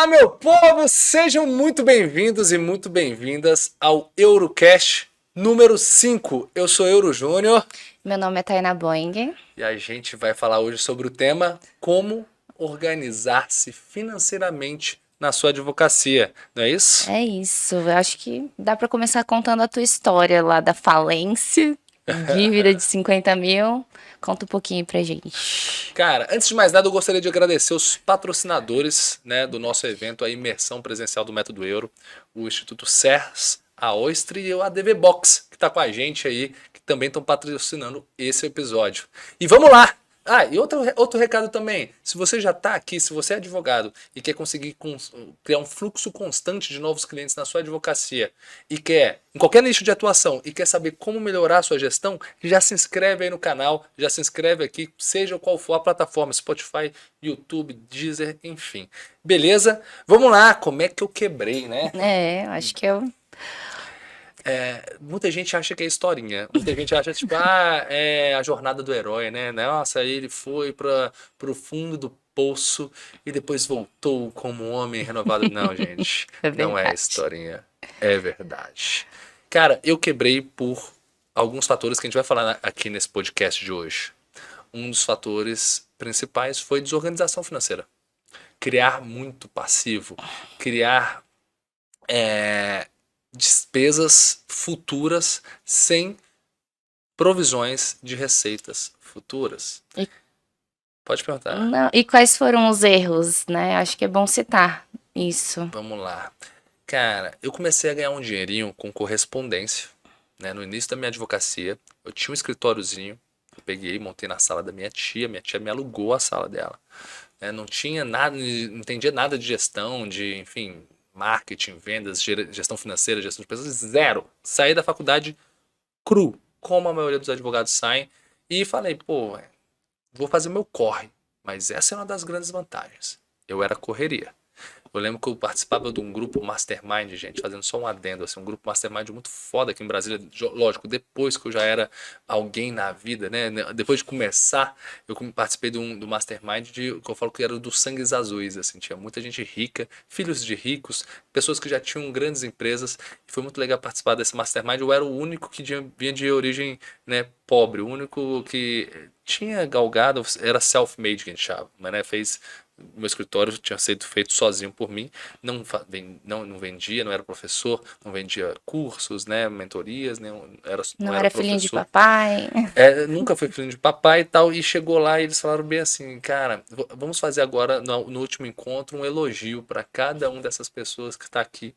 Olá, meu povo! Sejam muito bem-vindos e muito bem-vindas ao Eurocast número 5. Eu sou Euro Júnior Meu nome é Taina Boing. e a gente vai falar hoje sobre o tema como organizar-se financeiramente na sua advocacia, não é isso? É isso, eu acho que dá pra começar contando a tua história lá da falência, dívida de 50 mil. Conta um pouquinho pra gente. Cara, antes de mais nada, eu gostaria de agradecer os patrocinadores, né, do nosso evento, a imersão presencial do Método Euro, o Instituto CERS, a Oyster e a ADV Box, que está com a gente aí, que também estão patrocinando esse episódio. E vamos lá! Ah, e outro recado também. Se você já está aqui, se você é advogado e quer conseguir criar um fluxo constante de novos clientes na sua advocacia e quer, em qualquer nicho de atuação, e quer saber como melhorar a sua gestão, já se inscreve aí no canal, já se inscreve aqui, seja qual for a plataforma, Spotify, YouTube, Deezer, enfim. Beleza? Vamos lá, como é que eu quebrei, né? Acho que eu. Muita gente acha que é historinha. Muita gente acha, tipo, é a jornada do herói, né? Nossa, ele foi para o fundo do poço e depois voltou como um homem renovado. Não, gente, É não é verdade. historinha. É verdade. Cara, eu quebrei por alguns fatores que a gente vai falar aqui nesse podcast de hoje. Um dos fatores principais foi desorganização financeira. Criar muito passivo, criar despesas futuras sem provisões de receitas futuras. E, Pode perguntar. não, e quais foram os erros, né? Acho que é bom citar isso. Vamos lá. Cara, eu comecei a ganhar um dinheirinho com correspondência, né? No início da minha advocacia, eu tinha um escritóriozinho, eu peguei, montei na sala da minha tia me alugou a sala dela. Né? Não tinha nada, não entendia nada de gestão, de, enfim, marketing, vendas, gestão financeira, gestão de pessoas, zero. Saí da faculdade cru, como a maioria dos advogados saem, e falei, pô, vou fazer meu corre. Mas essa é uma das grandes vantagens. Eu era correria. Eu lembro que eu participava de um grupo Mastermind, gente, fazendo só um adendo, assim, um grupo Mastermind muito foda aqui em Brasília. Lógico, depois que eu já era alguém na vida, né? Depois de começar, eu participei do Mastermind que eu falo que era dos sangues azuis, assim. Tinha muita gente rica, filhos de ricos, pessoas que já tinham grandes empresas. E foi muito legal participar desse Mastermind. Eu era o único que vinha de origem, né, pobre, o único que tinha galgado, era self-made que a gente chama, mas, né, fez meu escritório tinha sido feito sozinho por mim, não vendia, não era professor, não vendia cursos, né, mentorias, não Não era era filhinho de professor, papai. nunca fui filho de papai e tal, e chegou lá e eles falaram bem assim, cara, vamos fazer agora no último encontro um elogio para cada um dessas pessoas que está aqui,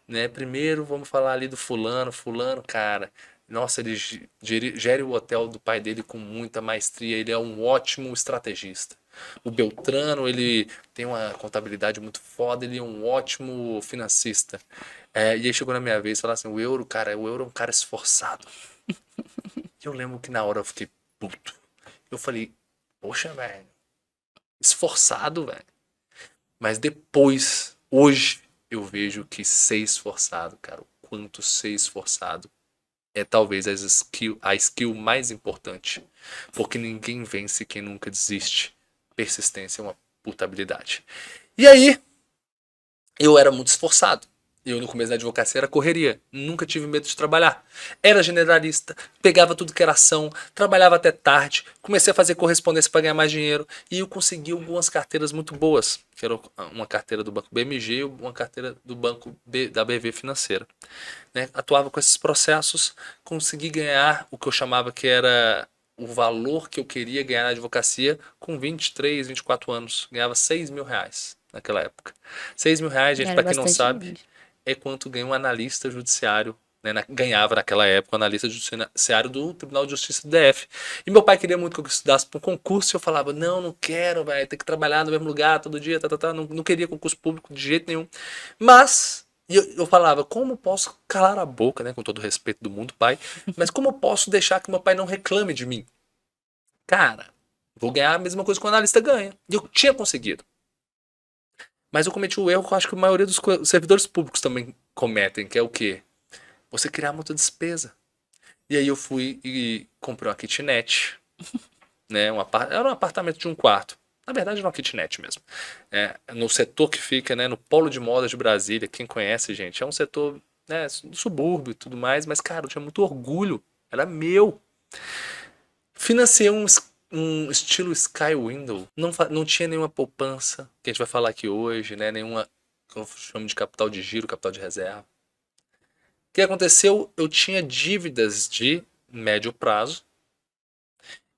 né, primeiro vamos falar ali do fulano, cara, nossa, ele gere o hotel do pai dele com muita maestria, ele é um ótimo estrategista. O Beltrano, ele tem uma contabilidade muito foda, ele é um ótimo financista. E aí chegou na minha vez e falou assim, o Euro é um cara esforçado. E eu lembro que na hora eu fiquei puto. Eu falei, poxa, velho, esforçado, velho. Mas depois, hoje, eu vejo que ser esforçado, cara, o quanto ser esforçado é talvez a skill mais importante. Porque ninguém vence quem nunca desiste. Persistência é uma puta habilidade. E aí, eu era muito esforçado. Eu, no começo da advocacia, era correria. Nunca tive medo de trabalhar. Era generalista, pegava tudo que era ação, trabalhava até tarde, comecei a fazer correspondência para ganhar mais dinheiro e eu consegui algumas carteiras muito boas, que era uma carteira do Banco BMG e uma carteira do Banco da BV Financeira. Né? Atuava com esses processos, consegui ganhar o que eu chamava que era o valor que eu queria ganhar na advocacia com 23, 24 anos. Ganhava R$ 6.000 naquela época. R$ 6.000, gente, Era para quem não bastante sabe, dinheiro. é quanto ganha um analista judiciário. Né, ganhava naquela época um analista judiciário do Tribunal de Justiça do DF. E meu pai queria muito que eu estudasse para um concurso e eu falava, não quero, vai ter que trabalhar no mesmo lugar todo dia, não queria concurso público de jeito nenhum. Mas eu falava, como posso calar a boca, né, com todo o respeito do mundo, pai, mas como eu posso deixar que meu pai não reclame de mim? Cara, vou ganhar a mesma coisa que o analista ganha. E eu tinha conseguido. Mas eu cometi o erro que eu acho que a maioria dos servidores públicos também cometem, que é o quê? Você criar muita despesa. E aí eu fui e comprei uma kitnet, né? Era um apartamento de um quarto. Na verdade, numa kitnet mesmo. No setor que fica, né, no Polo de Moda de Brasília. Quem conhece, gente, é um setor, né, do subúrbio e tudo mais, mas, cara, eu tinha muito orgulho. Era meu. Financiei um estilo Sky Window. Não tinha nenhuma poupança, que a gente vai falar aqui hoje, né? Nenhuma, que eu chamo de capital de giro, capital de reserva. O que aconteceu? Eu tinha dívidas de médio prazo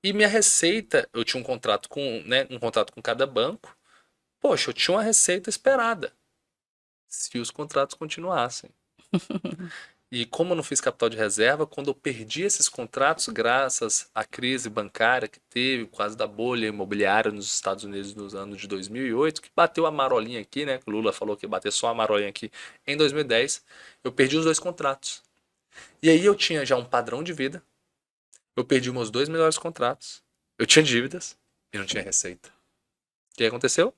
e minha receita, eu tinha um contrato com, né, um contrato com cada banco. Poxa, eu tinha uma receita esperada se os contratos continuassem. E como eu não fiz capital de reserva, quando eu perdi esses contratos, graças à crise bancária que teve, por causa da bolha imobiliária nos Estados Unidos nos anos de 2008, que bateu a marolinha aqui, né? O Lula falou que ia bater só a marolinha aqui em 2010, eu perdi os 2 contratos. E aí eu tinha já um padrão de vida, eu perdi meus 2 melhores contratos, eu tinha dívidas e não tinha receita. O que aconteceu?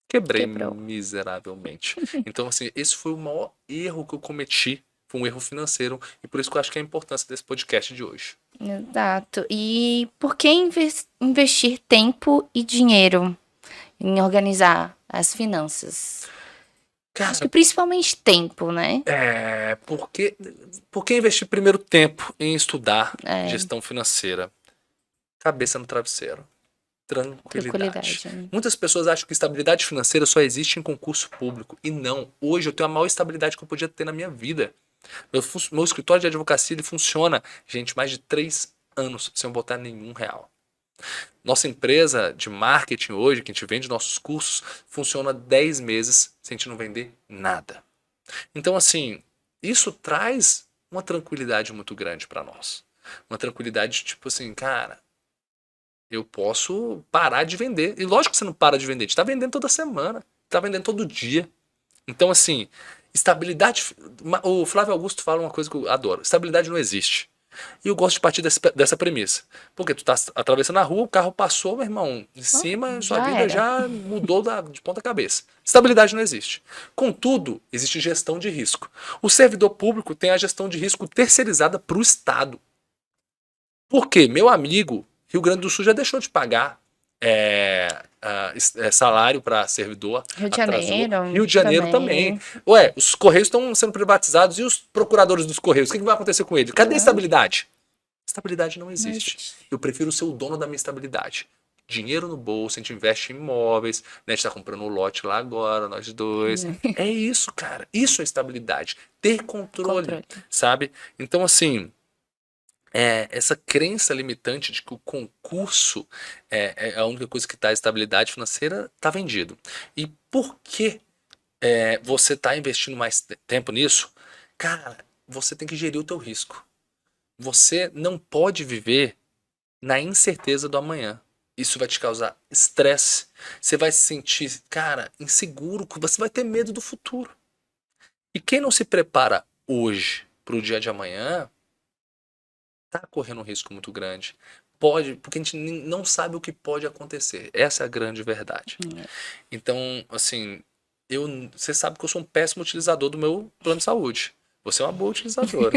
Quebrei Quebrou. miseravelmente. Então, assim, esse foi o maior erro que eu cometi. Foi um erro financeiro. E por isso que eu acho que é a importância desse podcast de hoje. Exato. E por que investir tempo e dinheiro em organizar as finanças? Acho que Cara, principalmente tempo, né? por que investir primeiro tempo em estudar É, gestão financeira? Cabeça no travesseiro. Tranquilidade. tranquilidade. Né? Muitas pessoas acham que estabilidade financeira só existe em concurso público. E não. Hoje eu tenho a maior estabilidade que eu podia ter na minha vida. Meu escritório de advocacia ele funciona, gente, mais de 3 anos sem eu botar nenhum real. Nossa empresa de marketing hoje, que a gente vende nossos cursos, funciona 10 meses sem a gente não vender nada. Então, assim, isso traz uma tranquilidade muito grande para nós. Uma tranquilidade tipo assim, cara, eu posso parar de vender. E lógico que você não para de vender, a gente está vendendo toda semana, está vendendo todo dia. Então, assim, estabilidade. O Flávio Augusto fala uma coisa que eu adoro: estabilidade não existe. E eu gosto de partir dessa premissa. Porque tu tá atravessando a rua, o carro passou, meu irmão, em cima, sua Já vida era. já mudou de ponta cabeça. Estabilidade não existe. Contudo, existe gestão de risco. O servidor público tem a gestão de risco terceirizada para o Estado. Por quê? Meu amigo, Rio Grande do Sul já deixou de pagar salário para servidor, Rio de atrasou. Janeiro Rio de Janeiro também. também. Ué, os Correios estão sendo privatizados e os procuradores dos Correios? O que vai acontecer com eles? Cadê a Não, estabilidade? Estabilidade não não existe. existe. Eu prefiro ser o dono da minha estabilidade. Dinheiro no bolso, a gente investe em imóveis, né? A gente tá comprando um lote lá agora, nós dois. É isso, cara. Isso é estabilidade. Ter controle, Controle. sabe? Então, assim, essa crença limitante de que o concurso é a única coisa que dá estabilidade financeira está vendido. E por que você está investindo mais tempo nisso? Cara, você tem que gerir o teu risco. Você não pode viver na incerteza do amanhã. Isso vai te causar estresse. Você vai se sentir, cara, inseguro. Você vai ter medo do futuro. E quem não se prepara hoje para o dia de amanhã tá correndo um risco muito grande. Pode, porque a gente não sabe o que pode acontecer. Essa é a grande verdade. Então, assim, você sabe que eu sou um péssimo utilizador do meu plano de saúde. Você é uma boa utilizadora,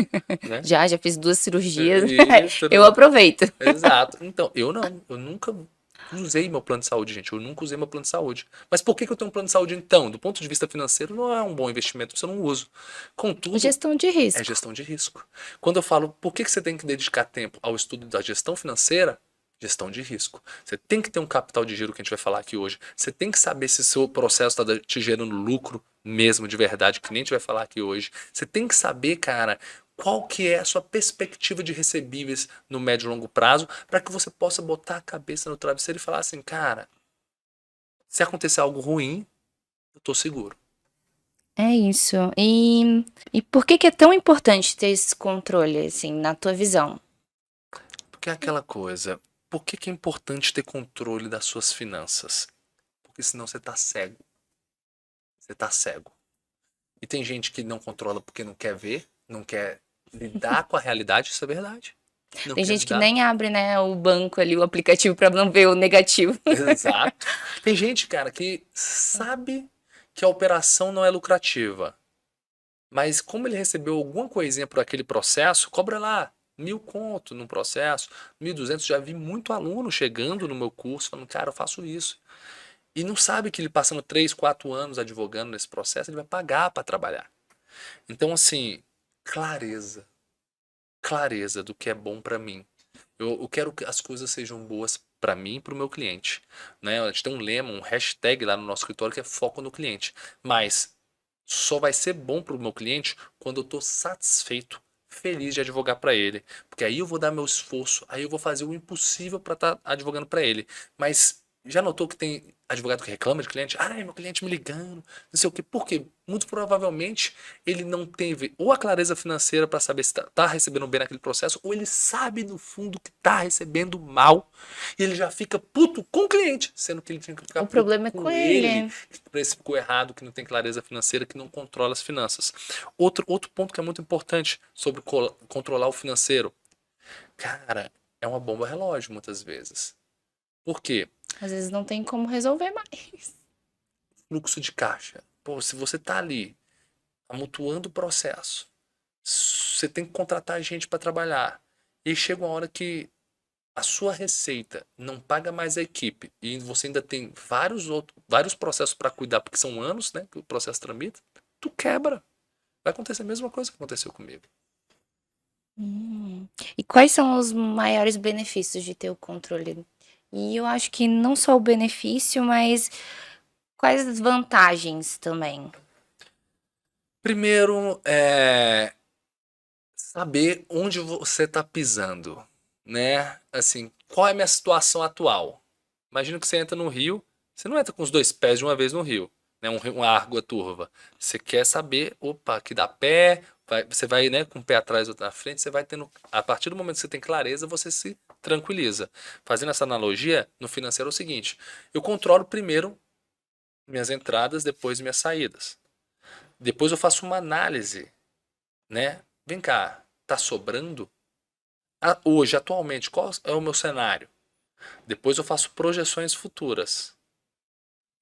né? Já fiz 2 cirurgias. Isso, Eu aproveito. exato. Então, eu nunca usei meu plano de saúde, gente. Eu nunca usei meu plano de saúde. Mas por que eu tenho um plano de saúde, então? Do ponto de vista financeiro, não é um bom investimento, se eu não uso. Contudo, Gestão de é risco. gestão de risco. Quando eu falo por que você tem que dedicar tempo ao estudo da gestão financeira, gestão de risco. Você tem que ter um capital de giro que a gente vai falar aqui hoje. Você tem que saber se seu processo está te gerando lucro mesmo, de verdade, que nem a gente vai falar aqui hoje. Você tem que saber, cara, qual que é a sua perspectiva de recebíveis no médio e longo prazo, para que você possa botar a cabeça no travesseiro e falar assim, cara, se acontecer algo ruim, eu tô seguro. É isso. E por que é tão importante ter esse controle, assim, na tua visão? Porque é aquela coisa, por que é importante ter controle das suas finanças? Porque senão você tá cego. Você tá cego. E tem gente que não controla porque não quer ver, não quer lidar com a realidade, isso é verdade. Não Tem quer gente que lidar. nem abre, né, o banco ali, o aplicativo pra não ver o negativo. Exato. Tem gente, cara, que sabe que a operação não é lucrativa, mas como ele recebeu alguma coisinha por aquele processo, cobra lá 1.000 conto num processo, 1.200. Já vi muito aluno chegando no meu curso falando, cara, eu faço isso. E não sabe que ele passando 3, 4 anos advogando nesse processo, ele vai pagar para trabalhar. Então, assim, clareza. Clareza do que é bom para mim. Eu quero que as coisas sejam boas para mim e para o meu cliente. Né? A gente tem um lema, um hashtag lá no nosso escritório que é foco no cliente. Mas só vai ser bom para o meu cliente quando eu estou satisfeito, feliz de advogar para ele. Porque aí eu vou dar meu esforço, aí eu vou fazer o impossível para estar advogando para ele. Mas já notou que tem advogado que reclama de cliente? Ai, meu cliente me ligando, não sei o quê. Por quê? Muito provavelmente ele não teve ou a clareza financeira para saber se está recebendo bem naquele processo, ou ele sabe no fundo que está recebendo mal e ele já fica puto com o cliente, sendo que ele tinha que ficar O puto problema é com com ele, ele. que precificou errado, que não tem clareza financeira, que não controla as finanças. Outro ponto que é muito importante sobre controlar o financeiro. Cara, é uma bomba relógio muitas vezes. Por quê? Às vezes não tem como resolver mais. Fluxo de caixa. Pô, se você tá ali amontoando o processo, você tem que contratar gente para trabalhar. E chega uma hora que a sua receita não paga mais a equipe e você ainda tem vários processos para cuidar, porque são anos, né, que o processo tramita, tu quebra. Vai acontecer a mesma coisa que aconteceu comigo. E quais são os maiores benefícios de ter o controle? E eu acho que não só o benefício, mas quais as vantagens também? Primeiro, é saber onde você está pisando, né? Assim, qual é a minha situação atual? Imagina que você entra no rio, você não entra com os dois pés de uma vez no rio, né? Uma água turva. Você quer saber, opa, aqui dá pé, você vai, né, com o pé atrás, outro na frente, você vai tendo, a partir do momento que você tem clareza, você se tranquiliza. Fazendo essa analogia, no financeiro é o seguinte, eu controlo primeiro minhas entradas, depois minhas saídas. Depois eu faço uma análise, né? Vem cá, tá sobrando? Hoje, atualmente, qual é o meu cenário? Depois eu faço projeções futuras.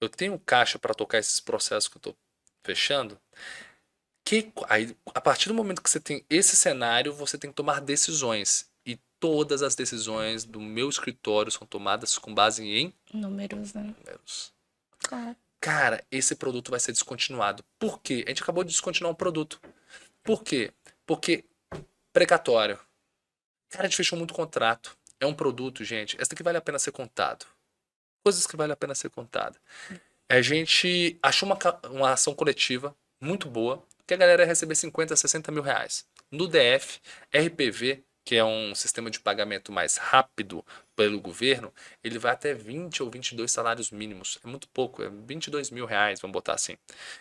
Eu tenho caixa para tocar esses processos que eu estou fechando? Aí, a partir do momento que você tem esse cenário, você tem que tomar decisões. E todas as decisões do meu escritório são tomadas com base em Números, né? números. Claro. Cara, esse produto vai ser descontinuado. Por quê? A gente acabou de descontinuar um produto. Por quê? Porque precatório. Cara, a gente fechou muito contrato. É um produto, gente. Essa daqui vale a pena ser contado. Coisas que vale a pena ser contada. A gente achou uma ação coletiva muito boa, que a galera ia receber 50, 60 mil reais. No DF, RPV, que é um sistema de pagamento mais rápido pelo governo, ele vai até 20 ou 22 salários mínimos. É muito pouco, é 22 mil reais, vamos botar assim,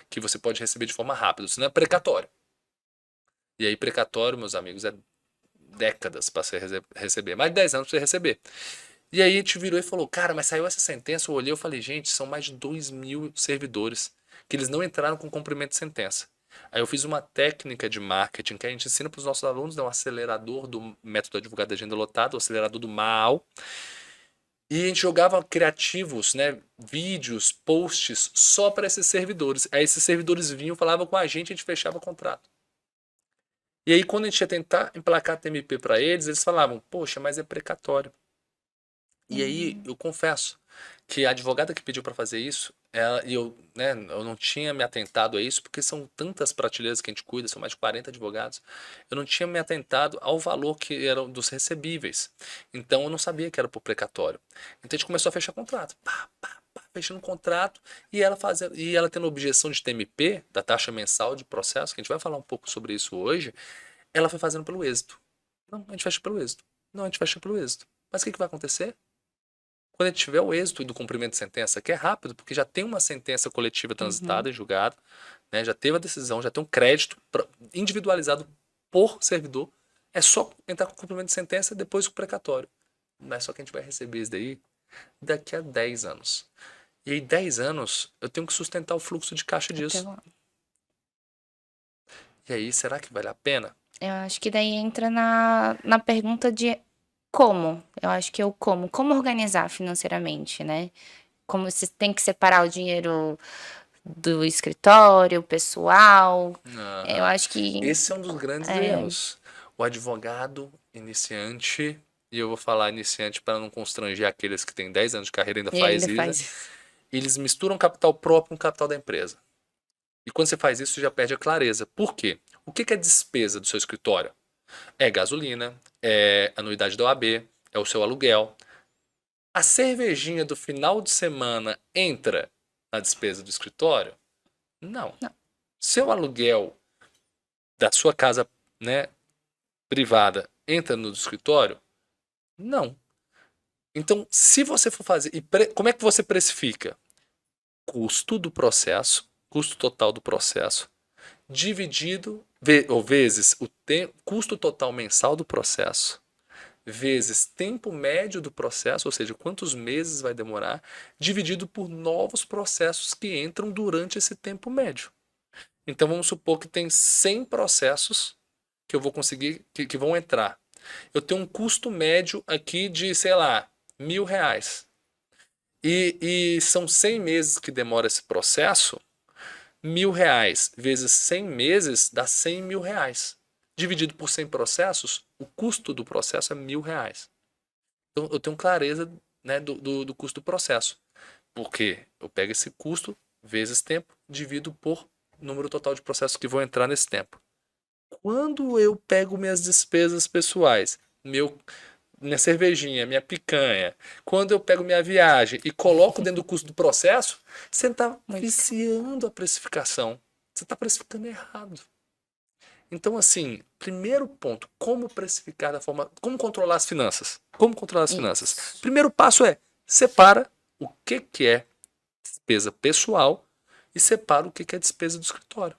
que você pode receber de forma rápida. Isso não é precatório. E aí, precatório, meus amigos, é décadas para você receber, mais de 10 anos para você receber. E aí a gente virou e falou, cara, mas saiu essa sentença, eu olhei e falei, gente, são mais de 2.000 servidores que eles não entraram com cumprimento de sentença. Aí eu fiz uma técnica de marketing que a gente ensina para os nossos alunos, é um acelerador do método advogado de agenda lotada, o acelerador do mal. E a gente jogava criativos, né, vídeos, posts só para esses servidores. Aí esses servidores vinham, falavam com a gente fechava o contrato. E aí quando a gente ia tentar emplacar TMP para eles, eles falavam, poxa, mas é precatório. E aí, eu confesso que a advogada que pediu para fazer isso, e eu, né, eu não tinha me atentado a isso, porque são tantas prateleiras que a gente cuida, são mais de 40 advogados, eu não tinha me atentado ao valor que eram dos recebíveis. Então, eu não sabia que era por precatório. Então, a gente começou a fechar contrato. Pá, pá, pá, fechando contrato, e ela tendo objeção de TMP, da taxa mensal de processo, que a gente vai falar um pouco sobre isso hoje, ela foi fazendo pelo êxito. Não, a gente fecha pelo êxito. Não, a gente fecha pelo êxito. Mas o que vai acontecer? Quando a gente tiver o êxito do cumprimento de sentença, que é rápido, porque já tem uma sentença coletiva transitada e julgada, né, já teve a decisão, já tem um crédito individualizado por servidor, é só entrar com o cumprimento de sentença e depois com o precatório. Mas só que a gente vai receber isso daí daqui a 10 anos. E aí, 10 anos, eu tenho que sustentar o fluxo de caixa disso. E aí, será que vale a pena? Eu acho que daí entra na pergunta de como. Eu acho que é o como. Como organizar financeiramente, né? Como você tem que separar o dinheiro do escritório, pessoal. Eu Aham. acho que Esse é um dos grandes erros. O advogado iniciante, e eu vou falar iniciante para não constranger aqueles que têm 10 anos de carreira e ainda E faz ainda isso, né? faz isso. Eles misturam capital próprio com capital da empresa. E quando você faz isso, você já perde a clareza. Por quê? O que que é despesa do seu escritório? É gasolina, é anuidade da OAB, é o seu aluguel. A cervejinha do final de semana entra na despesa do escritório? Não. Não. Seu aluguel da sua casa, né, privada entra no do escritório? Não. Então, se você for fazer. Como é que você precifica? Custo do processo, custo total do processo, dividido, ou vezes o custo total mensal do processo, vezes tempo médio do processo, ou seja, quantos meses vai demorar, dividido por novos processos que entram durante esse tempo médio. Então vamos supor que tem 100 processos que eu vou conseguir, que vão entrar. Eu tenho um custo médio aqui de, sei lá, R$ 1.000. E são 100 meses que demora esse processo. R$ 1.000 vezes 100 meses dá R$ 100.000. Dividido por 100 processos, o custo do processo é R$ 1.000. Então eu tenho clareza, né, do custo do processo. Porque eu pego esse custo vezes tempo, divido por número total de processos que vão entrar nesse tempo. Quando eu pego minhas despesas pessoais, minha cervejinha, minha picanha, quando eu pego minha viagem e coloco dentro do custo do processo, você está viciando a precificação. Você está precificando errado. Então, assim, primeiro ponto, como precificar da forma. Como controlar as finanças? Como controlar as finanças? Isso. Primeiro passo é separa o que é despesa pessoal e separa o que é despesa do escritório.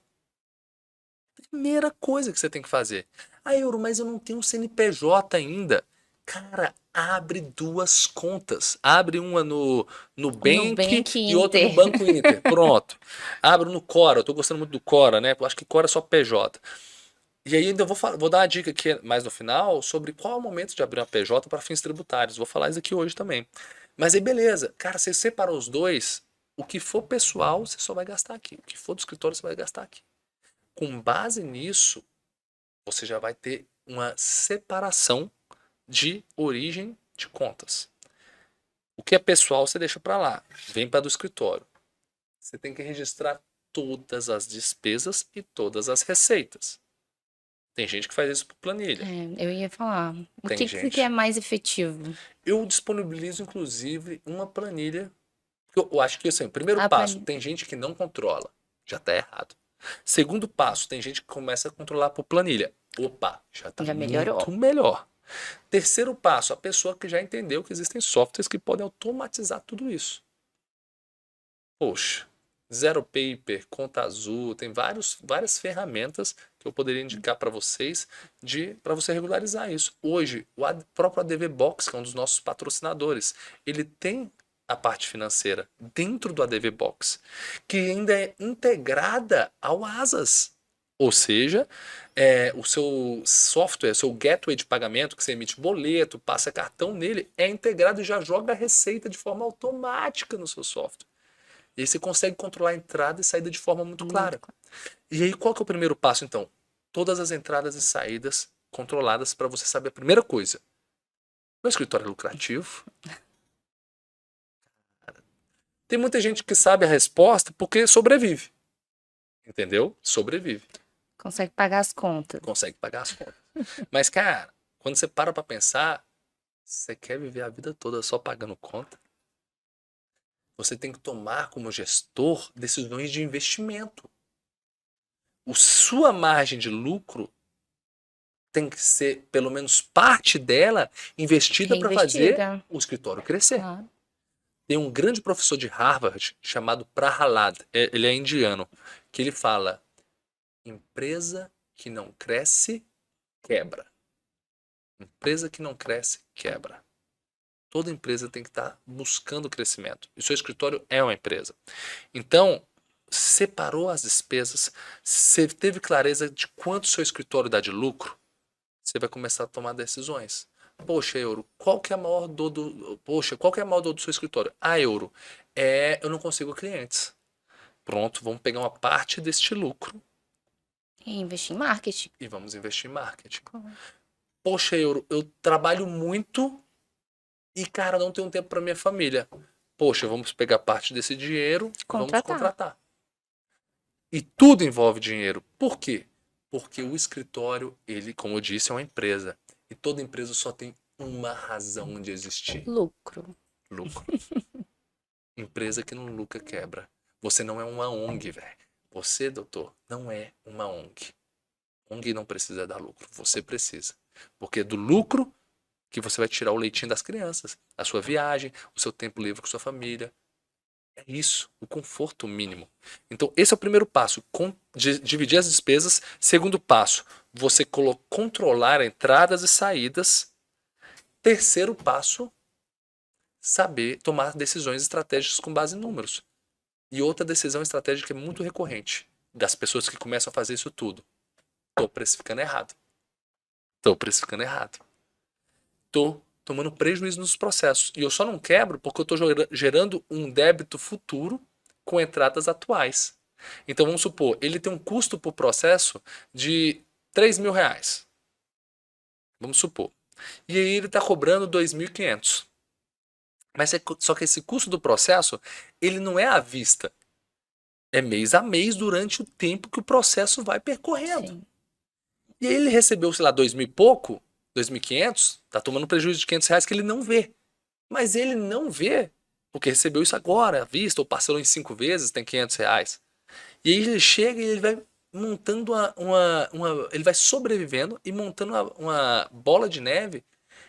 Primeira coisa que você tem que fazer. Ah, Euro, mas eu não tenho um CNPJ ainda. Cara, abre duas contas. Abre uma no Nubank Nubank e outra no Inter. Banco Inter. Pronto. Abre no Cora. Eu tô gostando muito do Cora, né? Eu acho que Cora é só PJ. E aí ainda vou dar uma dica aqui mais no final sobre qual é o momento de abrir uma PJ para fins tributários. Vou falar isso aqui hoje também. Mas aí beleza. Cara, você separou os dois. O que for pessoal, você só vai gastar aqui. O que for do escritório, você vai gastar aqui. Com base nisso, você já vai ter uma separação de origem de contas. O que é pessoal você deixa para lá, vem para do escritório. Você tem que registrar todas as despesas e todas as receitas. Tem gente que faz isso por planilha. É, eu ia falar. O Tem que é gente. mais efetivo? Eu disponibilizo inclusive uma planilha. Eu acho que assim, primeiro A passo, planilha. tem gente que não controla, já está errado. Segundo passo, tem gente que começa a controlar por planilha. Opa, já está Já melhorou. muito melhor. Terceiro passo, a pessoa que já entendeu que existem softwares que podem automatizar tudo isso. Poxa, Zero Paper, Conta Azul, tem várias ferramentas que eu poderia indicar para vocês para você regularizar isso. Hoje, o próprio ADV Box, que é um dos nossos patrocinadores, ele tem a parte financeira dentro do ADV Box, que ainda é integrada ao Asas. Ou seja, o seu software, seu gateway de pagamento, que você emite boleto, passa cartão nele, é integrado e já joga a receita de forma automática no seu software. E aí você consegue controlar a entrada e saída de forma muito clara. Muito claro. E aí qual que é o primeiro passo, então? Todas as entradas e saídas controladas para você saber a primeira coisa. Meu escritório é lucrativo? Tem muita gente que sabe a resposta porque sobrevive. Entendeu? Sobrevive. Consegue pagar as contas. Consegue pagar as contas. Mas, cara, quando você para pra pensar, você quer viver a vida toda só pagando conta? Você tem que tomar como gestor decisões de investimento. Sua margem de lucro tem que ser, pelo menos parte dela, investida para fazer Reinvestida. o escritório crescer. Claro. Tem um grande professor de Harvard chamado Prahalad, ele é indiano, que ele fala: empresa que não cresce, quebra. Empresa que não cresce, quebra. Toda empresa tem que estar buscando crescimento. E o seu escritório é uma empresa. Então, separou as despesas, você teve clareza de quanto o seu escritório dá de lucro, você vai começar a tomar decisões. Poxa, Euro, qual que é a maior dor qual que é a maior dor do seu escritório? Ah, Euro, eu não consigo clientes. Pronto, vamos pegar uma parte deste lucro E investir em marketing. e vamos investir em marketing. Claro. Poxa, eu trabalho muito e, cara, não tenho tempo para minha família. Poxa, vamos pegar parte desse dinheiro, vamos Contratar. contratar. E tudo envolve dinheiro. Por quê? Porque o escritório, ele, como eu disse, é uma empresa. E toda empresa só tem uma razão de existir: Lucro. lucro. Empresa que não lucra quebra. Você não é uma ONG, velho. Você, doutor, não é uma ONG. ONG não precisa dar lucro. Você precisa. Porque é do lucro que você vai tirar o leitinho das crianças, a sua viagem, o seu tempo livre com sua família. É isso, o conforto mínimo. Então, esse é o primeiro passo, dividir as despesas. Segundo passo, você controlar entradas e saídas. Terceiro passo, saber tomar decisões estratégicas com base em números. E outra decisão estratégica é muito recorrente das pessoas que começam a fazer isso tudo. Tô precificando errado. Tô precificando errado. Tô tomando prejuízo nos processos. E eu só não quebro porque eu tô gerando um débito futuro com entradas atuais. Então vamos supor, ele tem um custo por processo de R$ 3.000. Vamos supor. E aí ele está cobrando 2.500. Mas só que esse custo do processo, ele não é à vista. É mês a mês durante o tempo que o processo vai percorrendo. Sim. E aí ele recebeu, sei lá, 2.000 e pouco, 2.500, tá tomando um prejuízo de R$ 500 que ele não vê. Mas ele não vê, porque recebeu isso agora, à vista, ou parcelou em 5 vezes, tem R$ 500. E aí ele chega e ele vai montando ele vai sobrevivendo e montando uma bola de neve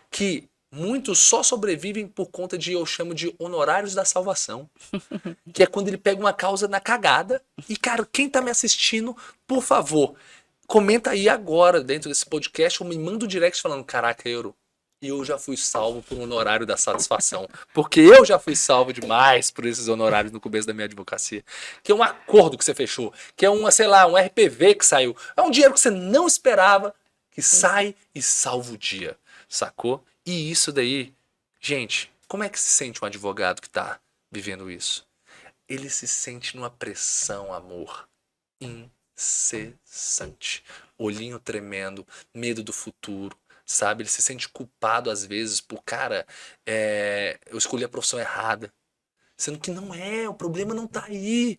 que muitos só sobrevivem por conta de, eu chamo de honorários da salvação. Que é quando ele pega uma causa na cagada. E, cara, quem tá me assistindo, por favor, comenta aí agora, dentro desse podcast, ou me manda um direct falando: caraca, eu já fui salvo por um honorário da satisfação. Porque eu já fui salvo demais por esses honorários no começo da minha advocacia. Que é um acordo que você fechou. Que é sei lá, um RPV que saiu. É um dinheiro que você não esperava, que sai e salva o dia. Sacou? E isso daí, gente, como é que se sente um advogado que tá vivendo isso? Ele se sente numa pressão, amor, incessante. Olhinho tremendo, medo do futuro, sabe? Ele se sente culpado às vezes por, cara, eu escolhi a profissão errada. Sendo que não é, o problema não tá aí.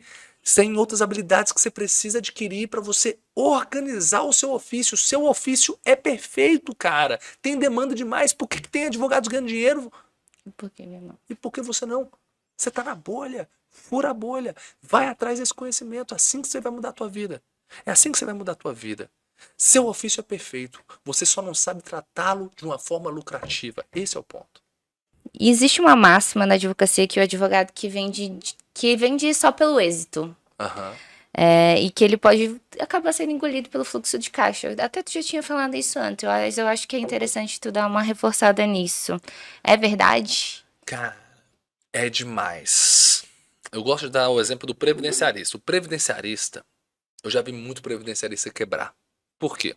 Tem outras habilidades que você precisa adquirir para você organizar o seu ofício. O seu ofício é perfeito, cara. Tem demanda demais. Por que tem advogados ganhando dinheiro? Por que não? E por que você não? Você tá na bolha. Fura a bolha. Vai atrás desse conhecimento. É assim que você vai mudar a tua vida. É assim que você vai mudar a tua vida. Seu ofício é perfeito. Você só não sabe tratá-lo de uma forma lucrativa. Esse é o ponto. E existe uma máxima na advocacia que o advogado que vende só pelo êxito. Aham. E que ele pode acabar sendo engolido pelo fluxo de caixa. Até tu já tinha falado isso antes, mas eu acho que é interessante tu dar uma reforçada nisso. É verdade? Cara, é demais. Eu gosto de dar o exemplo do previdenciarista. O previdenciarista, eu já vi muito previdenciarista quebrar. Por quê?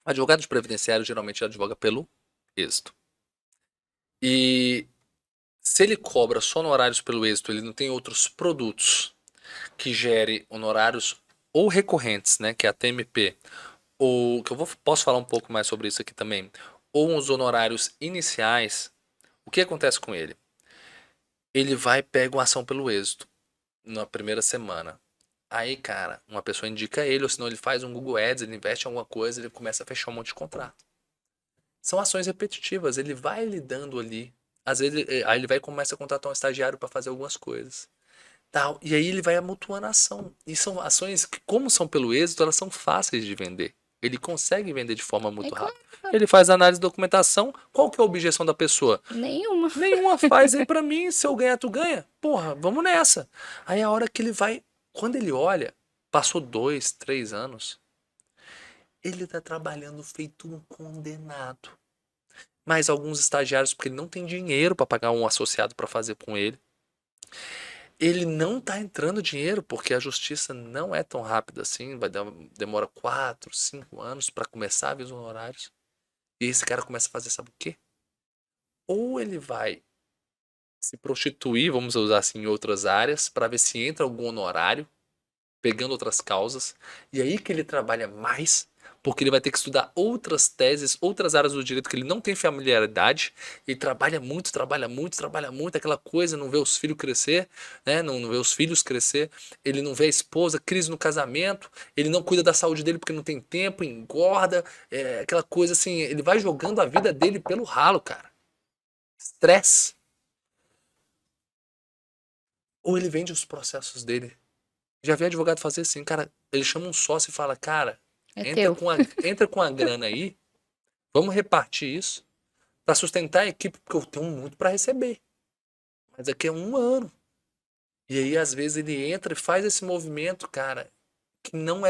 O advogado de previdenciário geralmente advoga pelo êxito. E se ele cobra só honorários pelo êxito, ele não tem outros produtos que gere honorários ou recorrentes, né, que é a TMP, ou que posso falar um pouco mais sobre isso aqui também, ou os honorários iniciais. O que acontece com ele? Ele vai e pega uma ação pelo êxito na primeira semana. Aí, cara, uma pessoa indica ele, ou senão ele faz um Google Ads, ele investe em alguma coisa, ele começa a fechar um monte de contrato. São ações repetitivas, ele vai lidando ali. Às vezes, aí ele vai e começa a contratar um estagiário para fazer algumas coisas. Tal, e aí ele vai amontoando a ação. E são ações que, como são pelo êxito, elas são fáceis de vender. Ele consegue vender de forma muito rápida. Ele faz análise de documentação. Qual que é a objeção da pessoa? Nenhuma. Nenhuma. Faz aí pra mim. Se eu ganhar, tu ganha. Porra, vamos nessa. Aí a hora que ele vai... Quando ele olha, passou 2, 3 anos, ele tá trabalhando feito um condenado. Mais alguns estagiários, porque ele não tem dinheiro para pagar um associado para fazer com ele. Ele não tá entrando dinheiro porque a justiça não é tão rápida assim. Demora 4, 5 anos para começar a ver os honorários. E esse cara começa a fazer, sabe o quê? Ou ele vai se prostituir, vamos usar assim, em outras áreas, para ver se entra algum honorário, pegando outras causas. E aí que ele trabalha mais, porque ele vai ter que estudar outras teses, outras áreas do direito que ele não tem familiaridade, e trabalha muito, trabalha muito, trabalha muito, aquela coisa, não vê os filhos crescer, né? Não vê os filhos crescer, ele não vê a esposa, crise no casamento, ele não cuida da saúde dele porque não tem tempo, engorda, aquela coisa assim, ele vai jogando a vida dele pelo ralo, cara. Estresse. Ou ele vende os processos dele. Já vi advogado fazer assim, cara, ele chama um sócio e fala, cara, É entra teu. com entra com a grana aí, vamos repartir isso para sustentar a equipe, porque eu tenho muito para receber. Mas daqui a um ano. E aí, às vezes, ele entra e faz esse movimento, cara, que não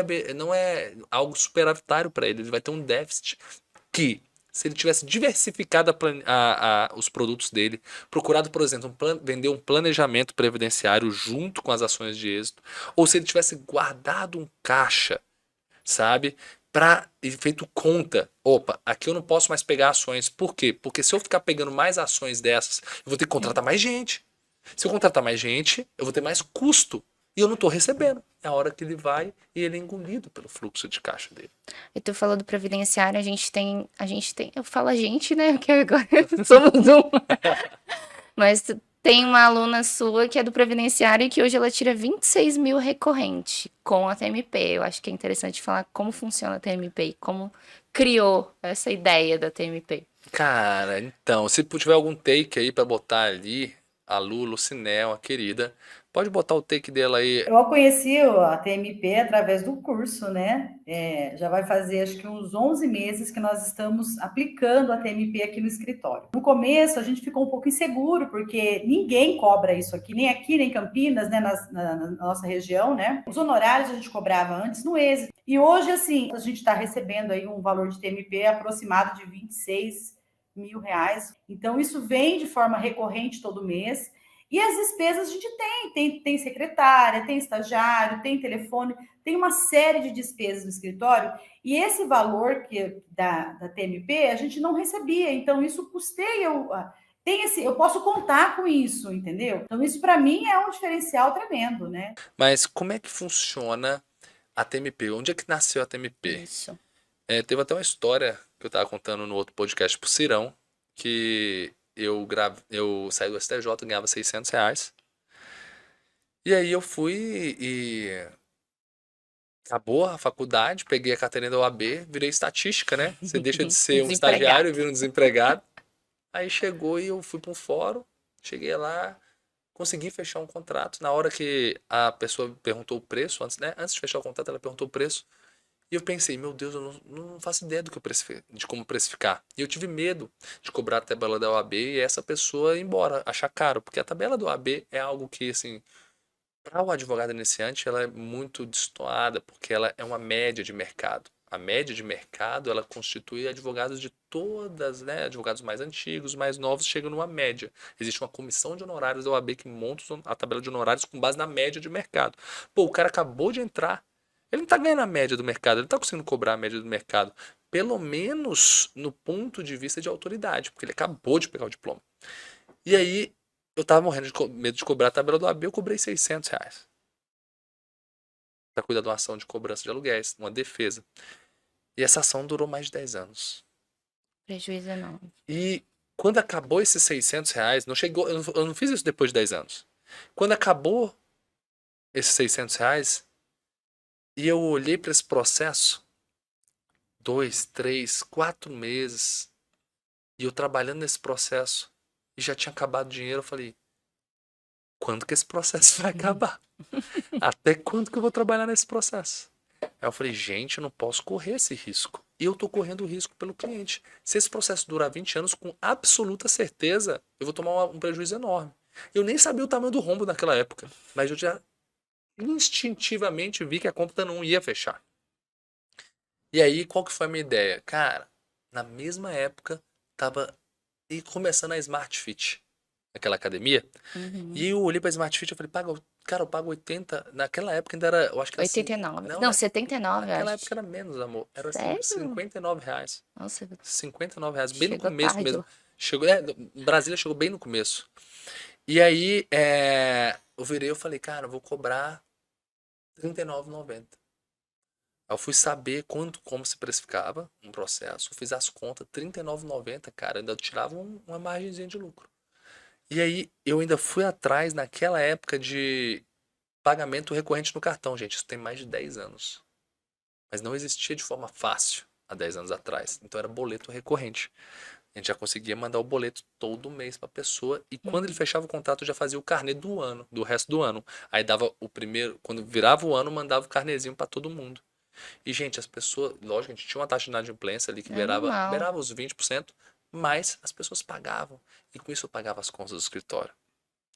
é algo superavitário para ele. Ele vai ter um déficit que, se ele tivesse diversificado os produtos dele, procurado, por exemplo, vender um planejamento previdenciário junto com as ações de êxito, ou se ele tivesse guardado um caixa, sabe? E feito conta. Opa, aqui eu não posso mais pegar ações. Por quê? Porque se eu ficar pegando mais ações dessas, eu vou ter que contratar mais gente. Se eu contratar mais gente, eu vou ter mais custo. E eu não estou recebendo. É a hora que ele vai e ele é engolido pelo fluxo de caixa dele. E tu falou do previdenciário, eu falo a gente, né? Porque agora somos um. Mas tem uma aluna sua que é do previdenciário e que hoje ela tira 26 mil recorrente com a TMP. Eu acho que é interessante falar como funciona a TMP e como criou essa ideia da TMP. Cara, então, se tiver algum take aí pra botar ali, a Lu, Lucinel, a querida, pode botar o take dela aí. Eu conheci a TMP através do curso, né? Já vai fazer acho que uns 11 meses que nós estamos aplicando a TMP aqui no escritório. No começo a gente ficou um pouco inseguro, porque ninguém cobra isso aqui, nem aqui, nem em Campinas, né? Na nossa região, né? Os honorários a gente cobrava antes no êxito. E hoje, assim, a gente está recebendo aí um valor de TMP aproximado de 26 mil reais. Então, isso vem de forma recorrente todo mês. E as despesas a gente tem secretária, tem estagiário, tem telefone, tem uma série de despesas no escritório, e esse valor da TMP a gente não recebia, então isso custeia, eu posso contar com isso, entendeu? Então isso para mim é um diferencial tremendo, né? Mas como é que funciona a TMP? Onde é que nasceu a TMP? Isso. Teve até uma história que eu tava contando no outro podcast pro Cirão, que eu saí do STJ, ganhava R$ 600. E aí eu fui e acabou a faculdade, peguei a carteirinha da OAB, virei estatística, né? Você deixa de ser um estagiário e vira um desempregado. Aí chegou e eu fui para um fórum, cheguei lá, consegui fechar um contrato. Na hora que a pessoa perguntou o preço, antes, né? Antes de fechar o contrato, ela perguntou o preço. E eu pensei, meu Deus, eu não faço ideia de como precificar. E eu tive medo de cobrar a tabela da OAB e essa pessoa ir embora, achar caro. Porque a tabela da OAB é algo que, assim, para o advogado iniciante, ela é muito destoada, porque ela é uma média de mercado. A média de mercado, ela constitui advogados de todas, né? Advogados mais antigos, mais novos, chegam numa média. Existe uma comissão de honorários da OAB que monta a tabela de honorários com base na média de mercado. Pô, o cara acabou de entrar, ele não está ganhando a média do mercado, ele não está conseguindo cobrar a média do mercado. Pelo menos no ponto de vista de autoridade, porque ele acabou de pegar o diploma. E aí, eu tava morrendo de medo de cobrar a tabela do AB, eu cobrei R$ 600 para cuidar de uma ação de cobrança de aluguéis, uma defesa. E essa ação durou mais de 10 anos. Prejuízo enorme. E quando acabou esses R$ 600, não chegou, eu não fiz isso depois de 10 anos. Quando acabou esses R$ 600, e eu olhei para esse processo, 2, 3, 4 meses, e eu trabalhando nesse processo, e já tinha acabado o dinheiro, eu falei, quando que esse processo vai acabar? Até quando que eu vou trabalhar nesse processo? Aí eu falei, gente, eu não posso correr esse risco. E eu tô correndo o risco pelo cliente. Se esse processo durar 20 anos, com absoluta certeza, eu vou tomar um prejuízo enorme. Eu nem sabia o tamanho do rombo naquela época, mas eu já instintivamente vi que a conta não ia fechar. E aí, qual que foi a minha ideia? Cara, na mesma época, tava começando a Smart Fit, aquela academia. E eu olhei pra Smart Fit e falei, cara, eu pago 80. Naquela época ainda era, eu acho que era 89. Não, Não, 79, naquela acho. época era menos, amor. Era assim, Sério? R$ 59. Nossa, R$ 59, bem no chegou começo tarde. mesmo. Chegou, Brasília chegou bem no começo. E aí, eu virei e falei, cara, eu vou cobrar R$ 39,90. Aí eu fui saber como se precificava um processo, fiz as contas, R$ 39,90, cara, ainda tirava uma margenzinha de lucro. E aí eu ainda fui atrás naquela época de pagamento recorrente no cartão, gente, isso tem mais de 10 anos. Mas não existia de forma fácil há 10 anos atrás. Então era boleto recorrente. A gente já conseguia mandar o boleto todo mês para a pessoa e quando ele fechava o contrato já fazia o carnê do ano, do resto do ano. Aí dava o primeiro, quando virava o ano, mandava o carnezinho para todo mundo. E gente, as pessoas, lógico, a gente tinha uma taxa de inadimplência ali que Normal. beirava os 20%, mas as pessoas pagavam e com isso eu pagava as contas do escritório,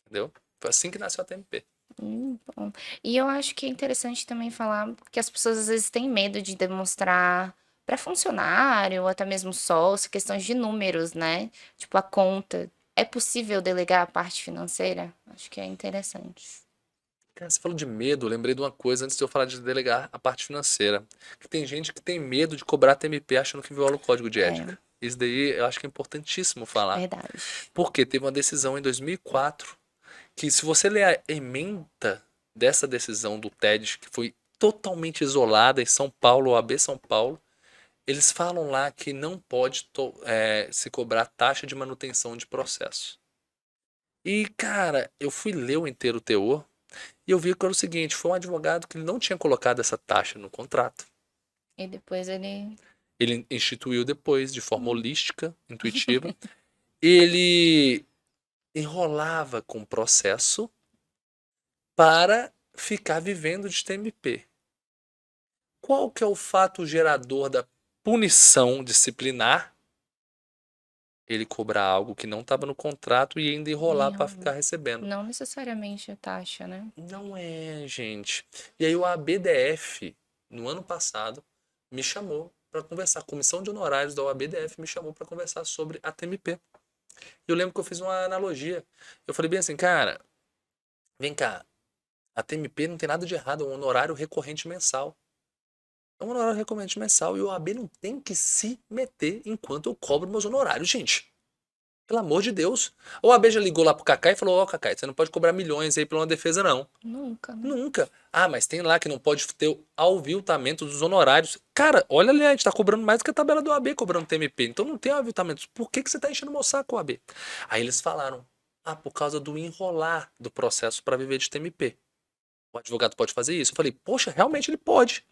entendeu? Foi assim que nasceu a TMP. Bom. E eu acho que é interessante também falar que as pessoas às vezes têm medo de demonstrar para funcionário ou até mesmo sócio, questões de números, né? Tipo a conta. É possível delegar a parte financeira? Acho que é interessante. Cara, você falou de medo, eu lembrei de uma coisa antes de eu falar de delegar a parte financeira. Que tem gente que tem medo de cobrar TMP achando que viola o código de É, ética. Isso daí eu acho que é importantíssimo falar. verdade. Porque teve uma decisão em 2004 que se você ler a ementa dessa decisão do TED, que foi totalmente isolada em São Paulo, OAB São Paulo, eles falam lá que não pode se cobrar taxa de manutenção de processo. E, cara, eu fui ler o inteiro teor e eu vi que era o seguinte, foi um advogado que ele não tinha colocado essa taxa no contrato. E depois ele. Ele instituiu depois, de forma holística, intuitiva. Ele enrolava com o processo para ficar vivendo de TMP. Qual que é o fato gerador da punição disciplinar? Ele cobrar algo que não estava no contrato e ainda enrolar para ficar recebendo. Não necessariamente a taxa, né? Não é, gente. E aí o ABDF, no ano passado, me chamou para conversar. A Comissão de Honorários da OABDF me chamou para conversar sobre a TMP. E eu lembro que eu fiz uma analogia. Eu falei bem assim, cara, vem cá, a TMP não tem nada de errado, é um honorário recorrente mensal. É um honorário recorrente mensal e o OAB não tem que se meter enquanto eu cobro meus honorários, gente. Pelo amor de Deus. O OAB já ligou lá pro Cacai e falou, ó, Cacai, você não pode cobrar milhões aí pela uma defesa, não. Nunca, né? Nunca. Ah, mas tem lá que não pode ter o aviltamento dos honorários. Cara, olha ali, a gente tá cobrando mais do que a tabela do OAB cobrando TMP. Então não tem aviltamento. Por que você tá enchendo o meu saco, OAB? Aí eles falaram, por causa do enrolar do processo para viver de TMP. O advogado pode fazer isso? Eu falei, poxa, realmente ele pode.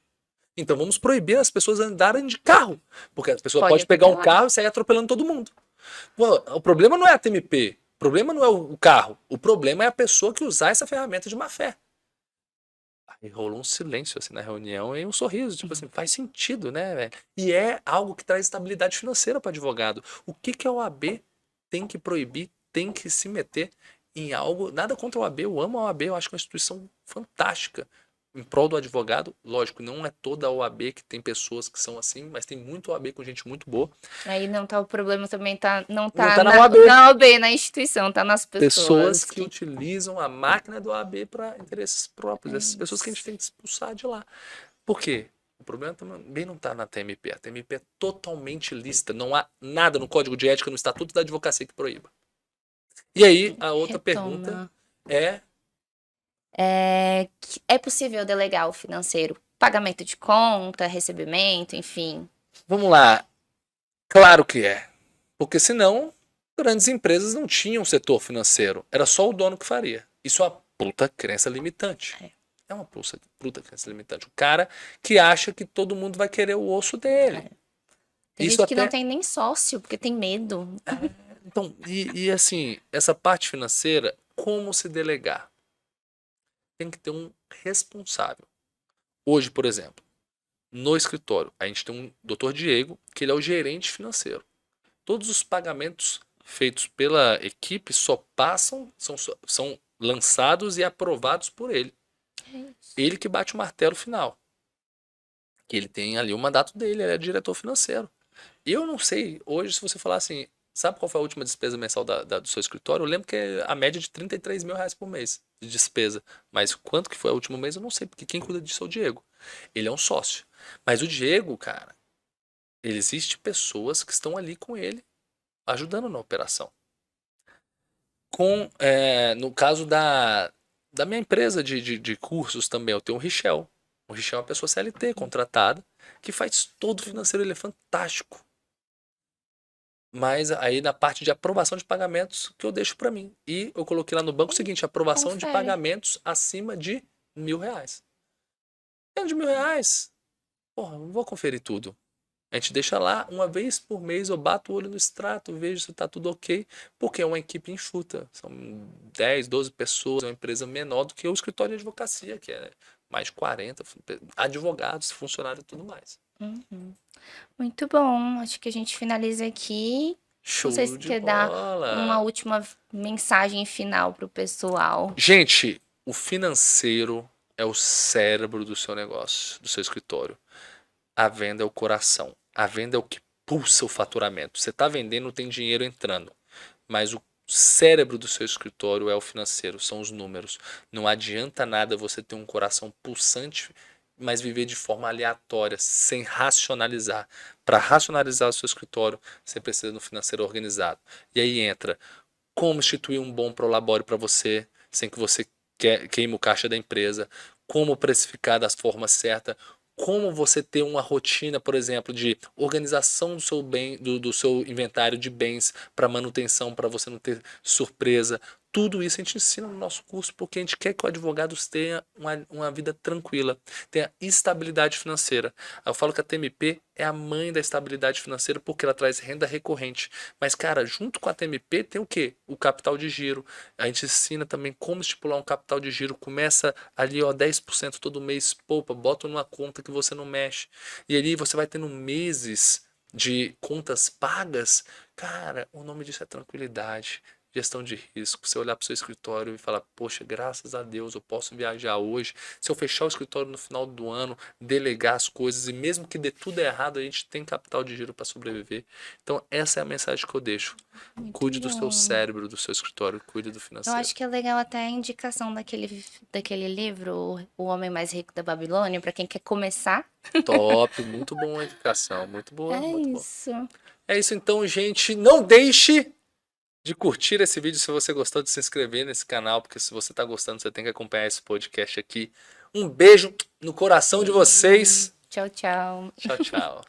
Então vamos proibir as pessoas andarem de carro. Porque a pessoa pode pegar um atropelar. carro e sair atropelando todo mundo. Pô, o problema não é a TMP. O problema não é o carro. O problema é a pessoa que usar essa ferramenta de má fé. Aí rolou um silêncio assim na reunião e um sorriso, tipo assim, faz sentido, né, velho? E é algo que traz estabilidade financeira para advogado. O que que a OAB tem que proibir, tem que se meter em algo? Nada contra a OAB, eu amo a OAB, eu acho que é uma instituição fantástica em prol do advogado. Lógico, não é toda a OAB que tem pessoas que são assim, mas tem muito OAB com gente muito boa. Aí não tá o problema também não Não tá tá na na OAB. OAB, na instituição, tá nas Pessoas pessoas que utilizam a máquina do OAB para interesses próprios. Essas pessoas que a gente tem que expulsar de lá. Por quê? O problema também não está na TMP. A TMP é totalmente lícita. Não há nada no Código de Ética, no Estatuto da Advocacia que proíba. E aí, a outra pergunta é... É possível delegar o financeiro? Pagamento de conta, recebimento, enfim. Vamos lá. Claro que é. Porque senão, grandes empresas não tinham setor financeiro. Era só o dono que faria. Isso é uma puta crença limitante. É uma puta crença limitante. O cara que acha que todo mundo vai querer o osso dele. Tem Isso gente que até... não tem nem sócio, porque tem medo. Então, assim, essa parte financeira, como se delegar? Tem que ter um responsável. Hoje, por exemplo, no escritório, a gente tem um Dr. Diego, que ele é o gerente financeiro. Todos os pagamentos feitos pela equipe só passam, são lançados e aprovados por ele. Ele que bate o martelo final. Ele tem ali o mandato dele, ele é diretor financeiro. Eu não sei, hoje, se você falar assim, sabe qual foi a última despesa mensal do seu escritório? Eu lembro que é a média de R$ 33 mil por mês de despesa. Mas quanto que foi o último mês, eu não sei, porque quem cuida disso é o Diego. Ele é um sócio. Mas o Diego, cara, existe pessoas que estão ali com ele, ajudando na operação. No caso da minha empresa de cursos também, eu tenho o Richel. O Richel é uma pessoa CLT, contratada, que faz todo o financeiro, ele é fantástico. Mas aí na parte de aprovação de pagamentos que eu deixo para mim. E eu coloquei lá no banco o seguinte, aprovação de Confere. pagamentos acima de R$ 1.000. Menos de R$ 1.000, porra, não vou conferir tudo. A gente deixa lá, uma vez por mês eu bato o olho no extrato, vejo se tá tudo ok, porque é uma equipe enxuta. São 10, 12 pessoas, é uma empresa menor do que o escritório de advocacia, que é mais de 40 advogados, funcionários e tudo mais. Uhum. Muito bom. Acho que a gente finaliza aqui. Show Não sei se de quer dar uma bola! última mensagem final pro pessoal. Gente, o financeiro é o cérebro do seu negócio, do seu escritório. A venda é o coração. A venda é o que pulsa o faturamento. Você está vendendo, tem dinheiro entrando. Mas o cérebro do seu escritório é o financeiro, são os números. Não adianta nada você ter um coração pulsante, mas viver de forma aleatória, sem racionalizar. Para racionalizar o seu escritório, você precisa de um financeiro organizado. E aí entra como instituir um bom prolabore para você, sem que você queime o caixa da empresa, como precificar da forma certa, como você ter uma rotina, por exemplo, de organização do seu bem, do seu inventário de bens para manutenção, para você não ter surpresa. Tudo isso a gente ensina no nosso curso porque a gente quer que o advogado tenha uma vida tranquila, tenha estabilidade financeira. Eu falo que a TMP é a mãe da estabilidade financeira porque ela traz renda recorrente. Mas, cara, junto com a TMP tem o quê? O capital de giro. A gente ensina também como estipular um capital de giro. Começa ali, ó, 10% todo mês, poupa, bota numa conta que você não mexe. E ali você vai tendo meses de contas pagas. Cara, o nome disso é tranquilidade. Gestão de risco, você olhar para o seu escritório e falar, poxa, graças a Deus eu posso viajar hoje. Se eu fechar o escritório no final do ano, delegar as coisas e mesmo que dê tudo errado, a gente tem capital de giro para sobreviver. Então essa é a mensagem que eu deixo. Muito Cuide do seu bom. cérebro, do seu escritório, cuide do Eu financeiro. acho que é legal até a indicação daquele livro, O Homem Mais Rico da Babilônia, para quem quer começar. Top, muito boa a indicação, muito boa, É muito boa. isso. É isso então, gente. Não deixe de curtir esse vídeo se você gostou, de se inscrever nesse canal, porque se você está gostando, você tem que acompanhar esse podcast aqui. Um beijo no coração de vocês. Tchau, tchau. Tchau, tchau.